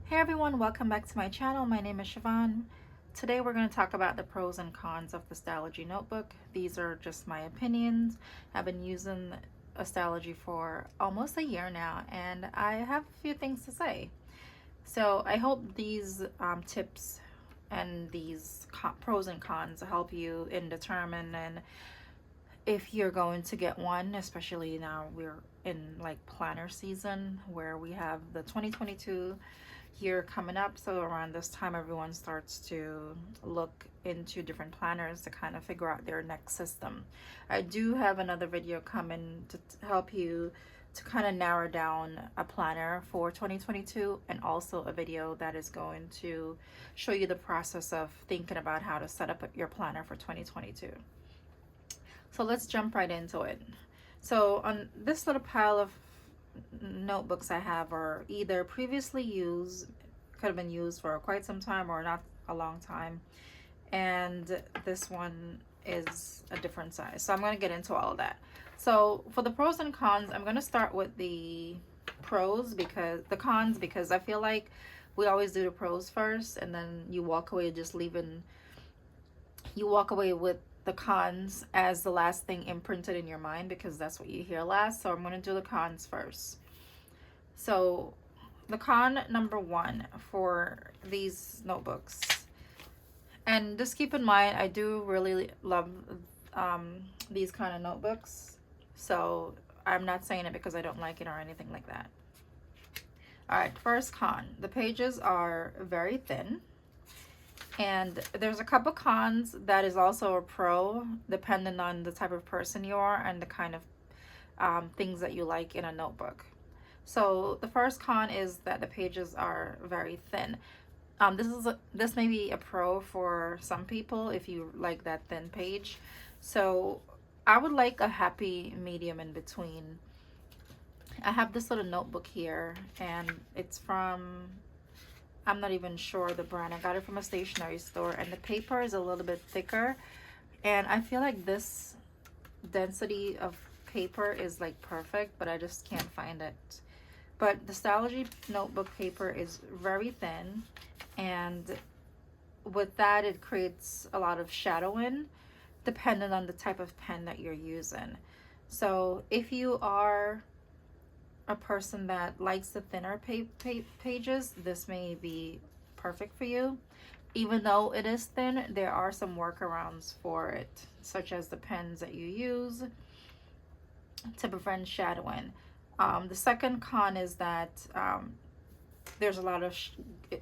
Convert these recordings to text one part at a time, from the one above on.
Hey everyone, welcome back to my channel. My name is Siobhan. Today we're going to talk about the pros and cons of the Stalogy notebook. These are just my opinions. I've been using a Stalogy for almost a year now and I have a few things to say. So I hope these tips and these pros and cons help you in determining if you're going to get one, especially now we're in like planner season where we have the 2022 year coming up. So around this time everyone starts to look into different planners to kind of figure out their next system. I do have another video coming to help you to kind of narrow down a planner for 2022, and also a video that is going to show you the process of thinking about how to set up your planner for 2022. So let's jump right into it. So on this little pile of notebooks I have are either previously used, could have been used for quite some time or not a long time, and this one is a different size. So I'm going to get into all of that. So for the pros and cons, I'm going to start with the cons because I feel like we always do the pros first and then you walk away with the cons as the last thing imprinted in your mind because that's what you hear last. So I'm going to do the cons first. So the con number one for these notebooks, and just keep in mind I do really love these kind of notebooks, so I'm not saying it because I don't like it or anything like that. All right, first con, the pages are very thin. And there's a couple cons that is also a pro, depending on the type of person you are and the kind of things that you like in a notebook. So the first con is that the pages are very thin. This may be a pro for some people if you like that thin page. So I would like a happy medium in between. I have this little notebook here, and it's from, I'm not even sure the brand. I got it from a stationery store, and the paper is a little bit thicker, and I feel like this density of paper is like perfect, but I just can't find it. But the Stalogy notebook paper is very thin, and with that it creates a lot of shadowing depending on the type of pen that you're using. So if you are a person that likes the thinner pages, this may be perfect for you. Even though it is thin, there are some workarounds for it, such as the pens that you use to prevent shadowing. The second con is that there's a lot of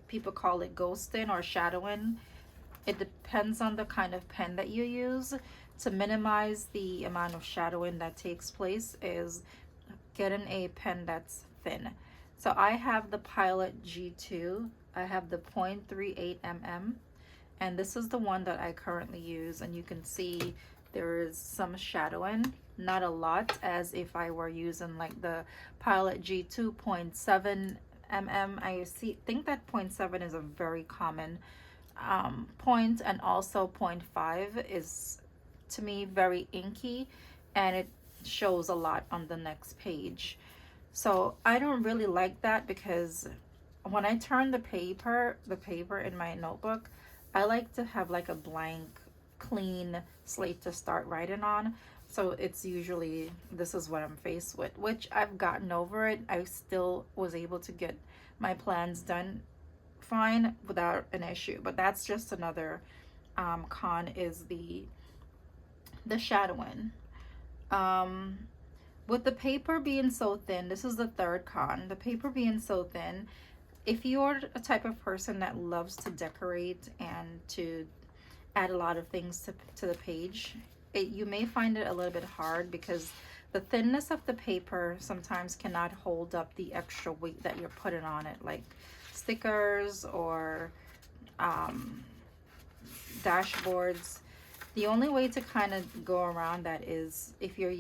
people call it ghosting or shadowing. It depends on the kind of pen that you use. To minimize the amount of shadowing that takes place is getting a pen that's thin. So I have the Pilot G2. I have the 0.38 mm, and this is the one that I currently use, and you can see there is some shadowing, not a lot as if I were using like the Pilot G2 0.7 mm. I think that 0.7 is a very common point, and also 0.5 is to me very inky, and it shows a lot on the next page. So I don't really like that because when I turn the paper in my notebook, I like to have like a blank, clean slate to start writing on. So it's usually, this is what I'm faced with, which I've gotten over it. I still was able to get my plans done fine without an issue, but that's just another con, is the shadowing. With the paper being so thin, this is the third con, the paper being so thin. If you're a type of person that loves to decorate and to add a lot of things to the page, you may find it a little bit hard because the thinness of the paper sometimes cannot hold up the extra weight that you're putting on it, like stickers or dashboards. The only way to kind of go around that is if you're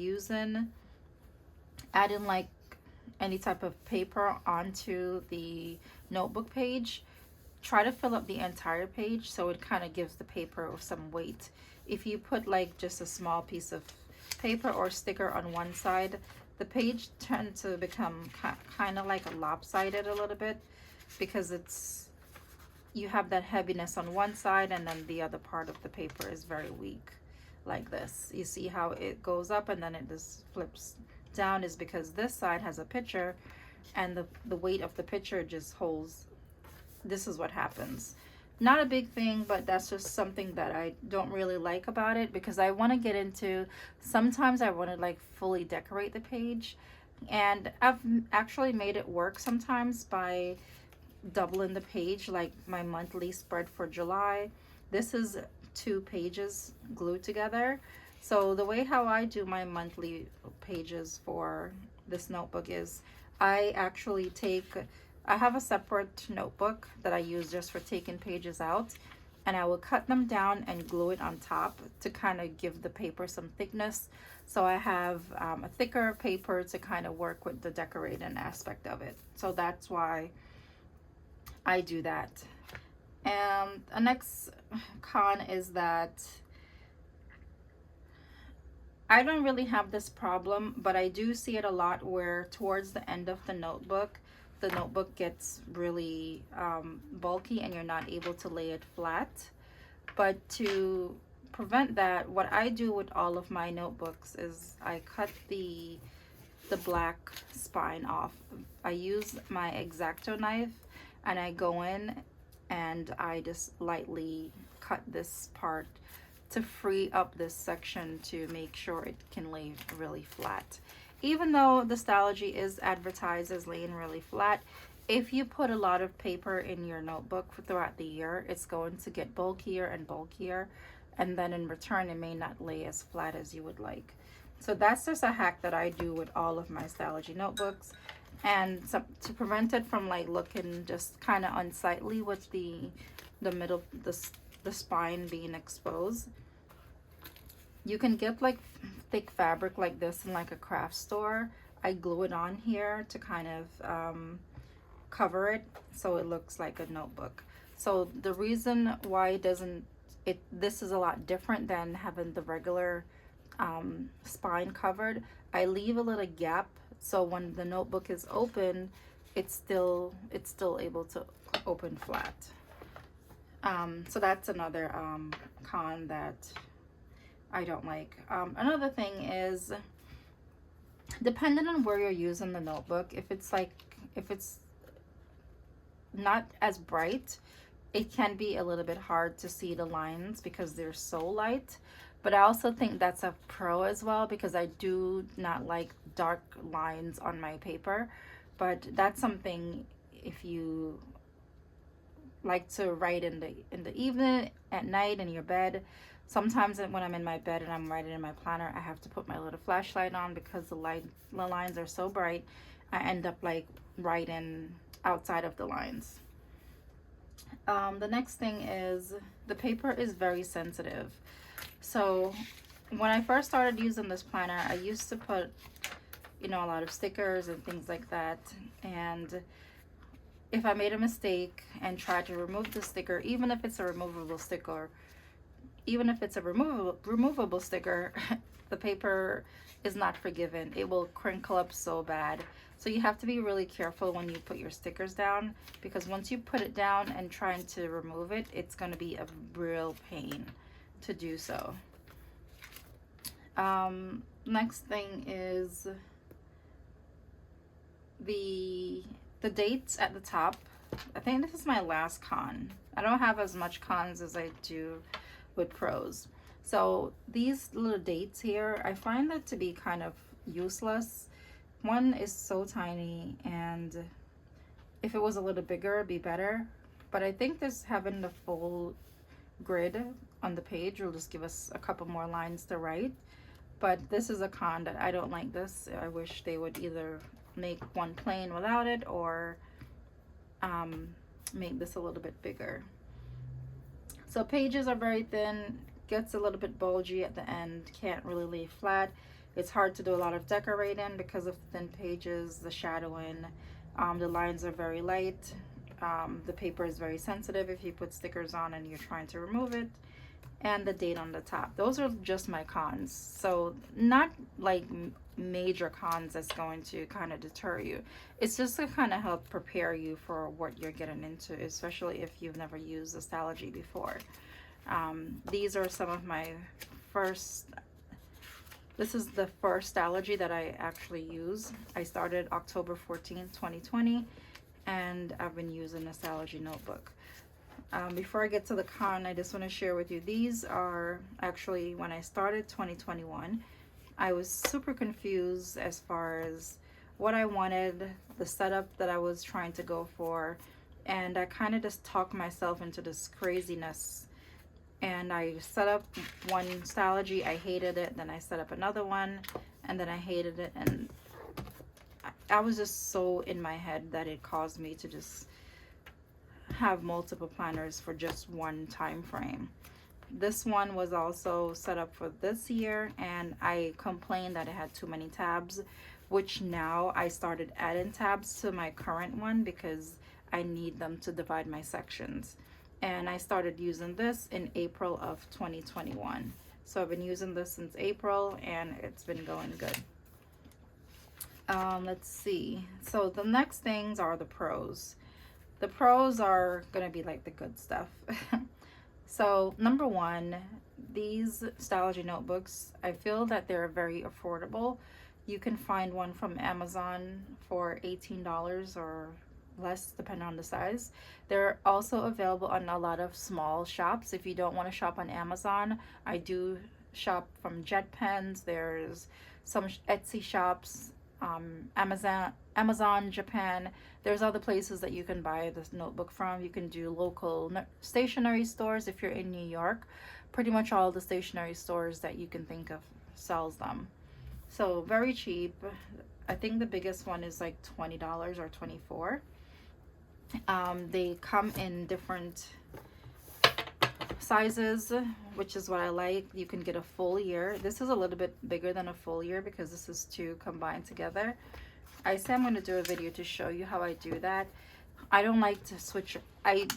adding like any type of paper onto the notebook page, try to fill up the entire page so it kind of gives the paper some weight. If you put like just a small piece of paper or sticker on one side, the page tends to become kind of like a lopsided a little bit. because you have that heaviness on one side, and then the other part of the paper is very weak, like this. You see how it goes up and then it just flips down, is because this side has a picture, and the weight of the picture just holds. This is what happens. Not a big thing, but that's just something that I don't really like about it, because I want to get into, sometimes I want to like fully decorate the page, and I've actually made it work sometimes by doubling the page, like my monthly spread for July. This is 2 pages glued together. So the way how I do my monthly pages for this notebook is I actually I have a separate notebook that I use just for taking pages out, and I will cut them down and glue it on top to kind of give the paper some thickness. So I have a thicker paper to kind of work with the decorating aspect of it. So that's why I do that. And the next con is that I don't really have this problem, but I do see it a lot where towards the end of the notebook gets really bulky and you're not able to lay it flat. But to prevent that, what I do with all of my notebooks is I cut the black spine off. I use my X-Acto knife and I go in and I just lightly cut this part to free up this section to make sure it can lay really flat. Even though the Stalogy is advertised as laying really flat, if you put a lot of paper in your notebook throughout the year, it's going to get bulkier and bulkier, and then in return it may not lay as flat as you would like. So that's just a hack that I do with all of my Stalogy notebooks. And so, to prevent it from like looking just kind of unsightly with the middle, the spine being exposed, you can get like thick fabric like this in like a craft store. I glue it on here to kind of cover it so it looks like a notebook. So the reason why this is a lot different than having the regular spine covered. I leave a little gap so when the notebook is open, it's still able to open flat. So that's another con that I don't like. Another thing is, depending on where you're using the notebook, if it's not as bright, it can be a little bit hard to see the lines because they're so light. But I also think that's a pro as well, because I do not like dark lines on my paper. But that's something, if you like to write in the evening, at night, in your bed. Sometimes when I'm in my bed and I'm writing in my planner, I have to put my little flashlight on because the lines are so bright. I end up like writing outside of the lines. The next thing is the paper is very sensitive. So when I first started using this planner, I used to put, a lot of stickers and things like that. And if I made a mistake and tried to remove the sticker, even if it's a removable sticker, the paper is not forgiven. It will crinkle up so bad. So you have to be really careful when you put your stickers down, because once you put it down and trying to remove it, it's going to be a real pain to do so. Next thing is the dates at the top. I think this is my last con. I don't have as much cons as I do with pros. So these little dates here, I find that to be kind of useless. One is so tiny, and if it was a little bigger it'd be better, but I think this having the full grid on the page will just give us a couple more lines to write. But this is a con that I don't like this. I wish they would either make one plain without it, or make this a little bit bigger. So pages are very thin, gets a little bit bulgy at the end, can't really lay flat. It's hard to do a lot of decorating because of the thin pages, the shadowing. The lines are very light. The paper is very sensitive if you put stickers on and you're trying to remove it. and the date on the top. Those are just my cons. So not like major cons that's going to kind of deter you. It's just to kind of help prepare you for what you're getting into, especially if you've never used the Stalogy before. These are some of my first, this is the first Stalogy that I actually use. I started October 14th, 2020, and I've been using the Stalogy notebook. Before I get to the con, I just want to share with you, these are actually when I started 2021. I was super confused as far as what I wanted, the setup that I was trying to go for, and I kind of just talked myself into this craziness. And I set up one Stalogy, I hated it, then I set up another one, and then I hated it, and I was just so in my head that it caused me to just have multiple planners for just one time frame. This one was also set up for this year, and I complained that it had too many tabs, which now I started adding tabs to my current one because I need them to divide my sections. And I started using this in April of 2021. So I've been using this since April, and it's been going good. Let's see. So the next things are the pros. The pros are gonna be like the good stuff. So number one, these Stalogy notebooks, I feel that they're very affordable. You can find one from Amazon for $18 or less depending on the size. They're also available on a lot of small shops. If you don't want to shop on Amazon, I do shop from Jet Pens. There's some Etsy shops, Amazon Japan. There's other places that you can buy this notebook from. You can do local stationery stores if you're in New York. Pretty much all the stationery stores that you can think of sells them. So very cheap. I think the biggest one is like $20 or $24. They come in different sizes, which is what I like. You can get a full year. This is a little bit bigger than a full year because this is two combined together. I say I'm going to do a video to show you how I do that. I don't like to switch. I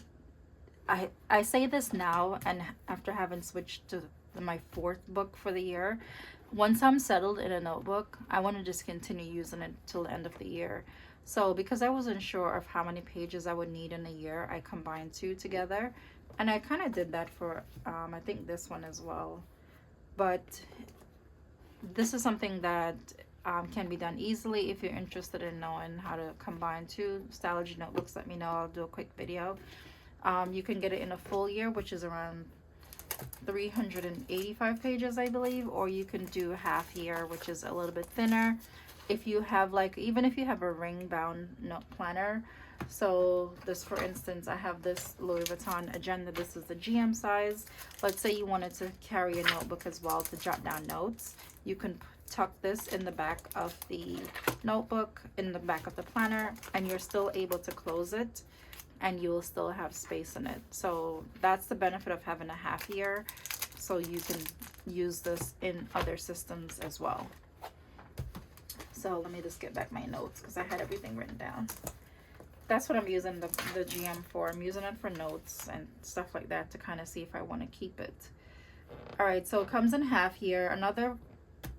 say this now, and after having switched to my fourth book for the year, once I'm settled in a notebook, I want to just continue using it till the end of the year. So because I wasn't sure of how many pages I would need in a year, I combined two together, and I kind of did that for I think this one as well. But this is something that can be done easily. If you're interested in knowing how to combine two Stalogy notebooks, let me know. I'll do a quick video. You can get it in a full year, which is around 385 pages, I believe, or you can do half year, which is a little bit thinner. If you have like, even if you have a ring bound note planner, so this, for instance, I have this Louis Vuitton agenda. This is the GM size. Let's say you wanted to carry a notebook as well to jot down notes. You can tuck this in the back of the notebook, in the back of the planner, and you're still able to close it, and you'll still have space in it. So that's the benefit of having a half year, so you can use this in other systems as well. So let me just get back my notes because I had everything written down. That's what I'm using the GM for. I'm using it for notes and stuff like that to kind of see if I want to keep it. All right, so it comes in half year. Another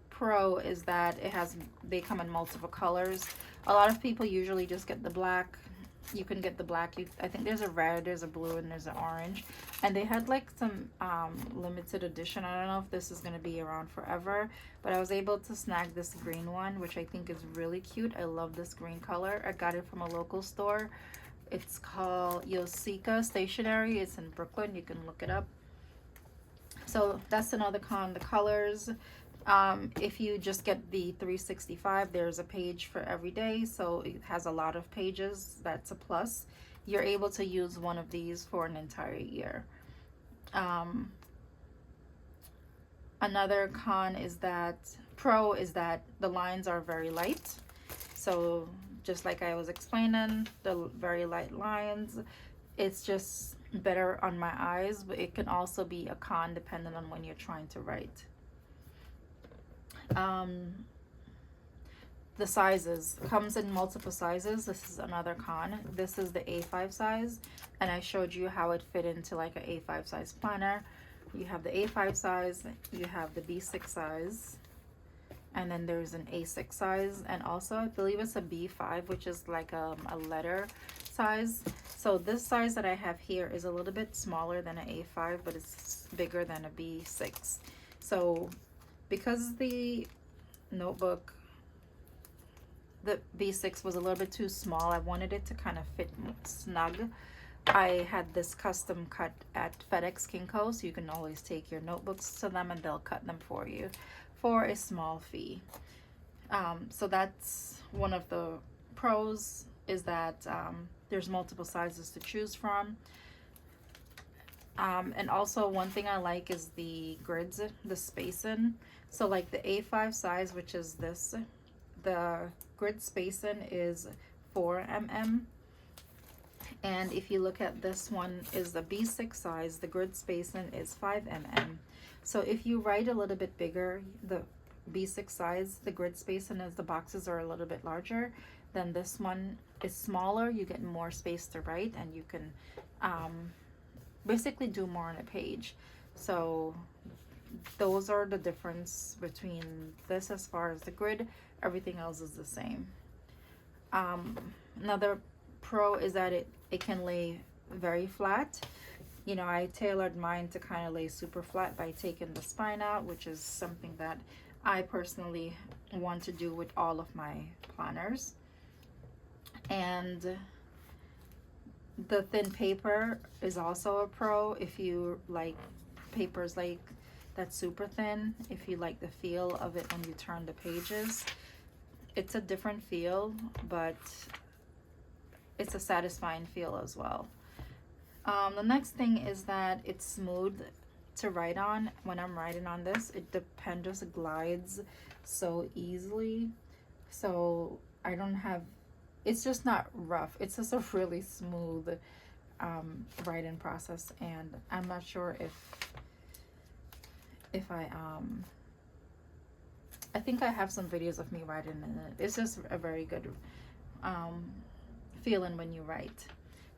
pro is that they come in multiple colors. A lot of people usually just get the black. You can get the black. I think there's a red, there's a blue, and there's an orange. And they had like some limited edition. I don't know if this is going to be around forever, but I was able to snag this green one, which I think is really cute. I love this green color. I got it from a local store. It's called Yosika Stationery. It's in Brooklyn. You can look it up. So that's another con, the colors. If you just get the 365, there's a page for every day, so it has a lot of pages. That's a plus. You're able to use one of these for an entire year. Another con is that, pro is that the lines are very light. So just like I was explaining, the very light lines, it's just better on my eyes, but it can also be a con depending on when you're trying to write. The sizes comes in multiple sizes. This is another con. This is the A5 size, and I showed you how it fit into like an A5 size planner. You have the A5 size, you have the B6 size, and then there's an A6 size, and also I believe it's a B5, which is like a letter size. So this size that I have here is a little bit smaller than an A5, but it's bigger than a B6. So because the notebook, the B6 was a little bit too small, I wanted it to kind of fit snug. I had this custom cut at FedEx Kinko, so you can always take your notebooks to them and they'll cut them for you for a small fee. So that's one of the pros, is that there's multiple sizes to choose from. And also one thing I like is the grids, the spacing. So like the A5 size, which is this, the grid spacing is 4 mm. And if you look at this one is the B6 size, the grid spacing is 5 mm. So if you write a little bit bigger, the B6 size, the grid spacing as the boxes are a little bit larger, then this one is smaller. You get more space to write, and you can basically do more on a page. So those are the difference between this as far as the grid. Everything else is the same. Another pro is that it can lay very flat. You know, I tailored mine to kind of lay super flat by taking the spine out, which is something that I personally want to do with all of my planners. And the thin paper is also a pro if you like papers like that's super thin. If you like the feel of it when you turn the pages, it's a different feel, but it's a satisfying feel as well. The next thing is that it's smooth to write on. When I'm writing on this, the pen just glides so easily. So I don't have, it's just not rough. It's just a really smooth writing process, and I'm not sure if I think I have some videos of me writing in it. It's just a very good feeling when you write.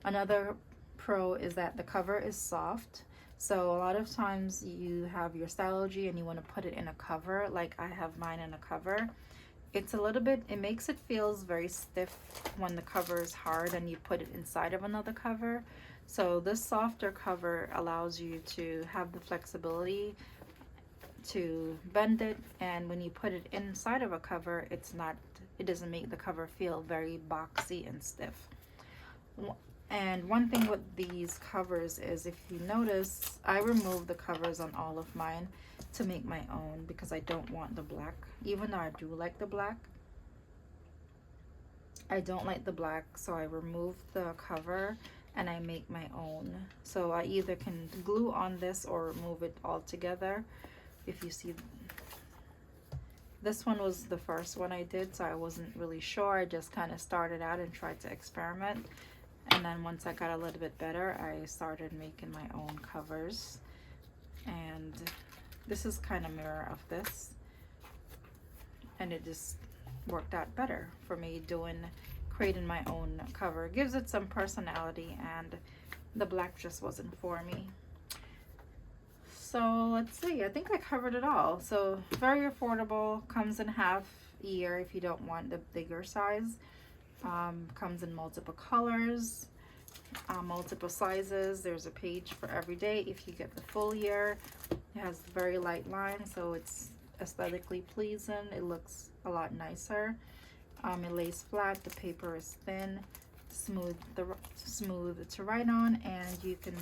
Another pro is that the cover is soft. So a lot of times you have your Stalogy and you want to put it in a cover, like I have mine in a cover. It's a little bit, it makes it feels very stiff when the cover is hard and you put it inside of another cover. So this softer cover allows you to have the flexibility to bend it, and when you put it inside of a cover, it doesn't make the cover feel very boxy and stiff. And one thing with these covers is, if you notice, I remove the covers on all of mine to make my own, because I don't want the black. Even though I do like the black, I don't like the black, so I remove the cover and I make my own. So I either can glue on this or remove it all together. If you see, this one was the first one I did, so I wasn't really sure. I just kind of started out and tried to experiment, and then once I got a little bit better, I started making my own covers. And this is kind of mirror of this, and it just worked out better for me creating my own cover. It gives it some personality, and the black just wasn't for me. So let's see, I think I covered it all. So very affordable, comes in half year if you don't want the bigger size. Comes in multiple colors, multiple sizes. There's a page for every day if you get the full year. It has very light lines, so it's aesthetically pleasing. It looks a lot nicer. It lays flat, the paper is thin, smooth to write on, and you can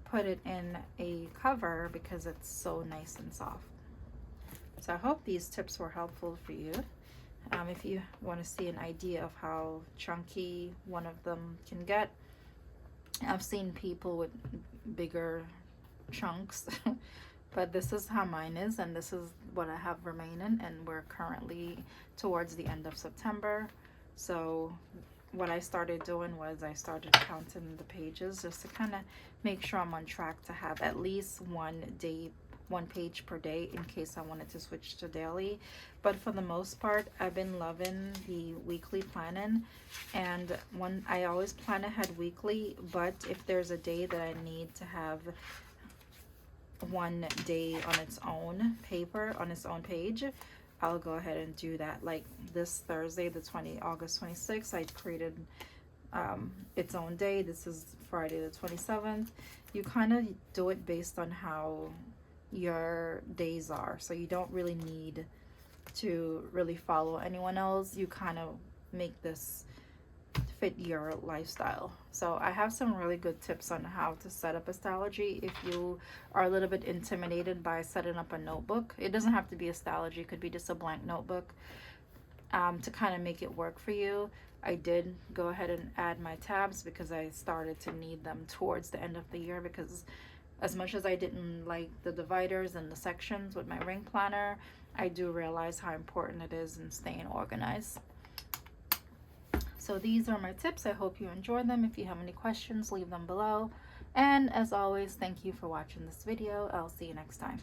put it in a cover because it's so nice and soft. So I hope these tips were helpful for you. If you want to see an idea of how chunky one of them can get, I've seen people with bigger chunks, but this is how mine is, and this is what I have remaining, and we're currently towards the end of September. So what I started doing was I started counting the pages just to kind of make sure I'm on track to have at least one page per day in case I wanted to switch to daily. But for the most part, I've been loving the weekly planning, and I always plan ahead weekly, but if there's a day that I need to have one day on its own paper, on its own page, I'll go ahead and do that. Like this Thursday, the August 26th, I created its own day. This is Friday the 27th. You kind of do it based on how your days are, so you don't really need to really follow anyone else. You kind of make this fit your lifestyle. So I have some really good tips on how to set up a Stalogy if you are a little bit intimidated by setting up a notebook. It doesn't have to be a Stalogy, it could be just a blank notebook, to kind of make it work for you. I did go ahead and add my tabs because I started to need them towards the end of the year, because as much as I didn't like the dividers and the sections with my ring planner, I do realize how important it is in staying organized. So these are my tips. I hope you enjoyed them. If you have any questions, leave them below. And as always, thank you for watching this video. I'll see you next time.